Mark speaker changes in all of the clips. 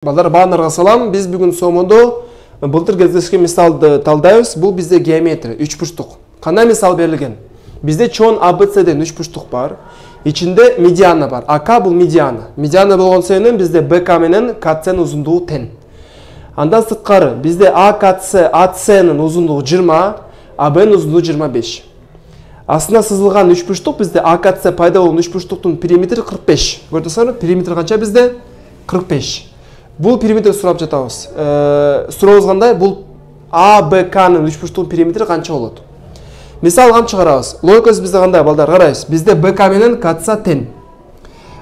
Speaker 1: Балдар баарыңарга салам. Биз бүгүн сомондо былтыр кездешкен мисалды талдайбыз. Бул бизде геометрия, үч бурчтук. Кандай мисал берилген? Бизде чоң ABC'ден үч бурчтук бар. Ичинде медиана бар. АК бул медиана. Медиана болгон себебинен бизде БК менен КЦнын узундугу тең. Андан сырткары бизде АЦнын узундугу 20, АБнын узундугу 25. Астына сызылган үч бурчтук бизде АКЦ пайда болгон үч бурчтуктун периметри 45. Көрдүңүзбү? Периметр канча бизде? 45. Бул периметр сурап жатабыз. Сурообуз кандай? Бул АБКнын үч бурчтуктун периметри канча болот? Мисал кантип чыгарабыз? Логикасы бизде кандай, балдар? Карайбыз. Бизде БК менен КЦ тең.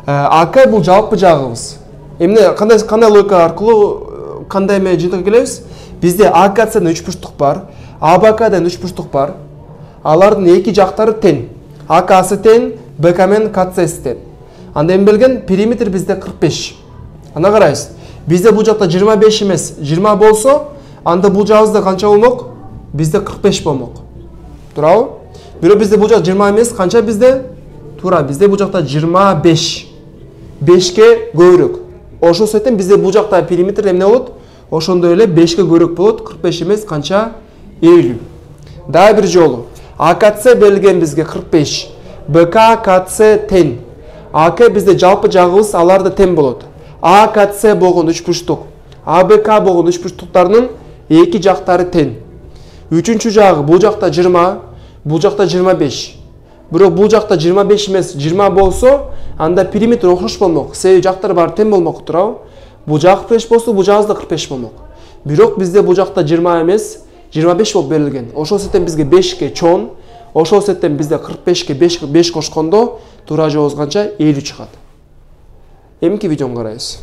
Speaker 1: АК бул жалпы жагыбыз. Эмне кандай логика аркылуу кандай жыйынтыкка келебиз? Бизде АКЦден үч бурчтук бар, АБКдан үч бурчтук бар. Алардын эки жактары тең. АКсы тең, БК менен КЦсы тең. Анда эме берилген? Периметр бизде 45. Ана карайбыз. Бизде бул жакта 25 эмес, 20 болсо, анда бул жагыбызда канча болмок? Бизде 45 болмок. Туурабы? Бирок бизде бул жакта 20 эмес, канча бизде? Туура, бизде бул жакта 25. 5ке көбүрөөк. Ошол себептен бизде бул жакта периметр эмне болот? Ошондой эле 5ке көбүрөөк болот. 45 эмес, канча? 50. Дагы бир жолу. АКЦ берилген бизге 45. БК КЦ тең. АК бизде жалпы жагыбыз аларды тең болот. АКЦ болгон үч бурчтук, АБК болгон үч бурчтуктарынын эки жактары тең. Үчүнчү жагы бул жакта 20, бул жакта 25. Бирок бул жакта 25 эмес, 20 болсо, анда периметр окшош болмок. Себеби жактар баары тең болмок, туурабы? Бул жак 45 болсо, бул жагыбыз да 45 болмок. Бирок бизде бул жакта 20 эмес, 25 болуп берилген. Ошол себептен бизге 5ке чоң, ошол себептен бизде 45ке 5 кошкондо туура жообубуз канча? 50 чыгат. Эмки видеону карайбыз.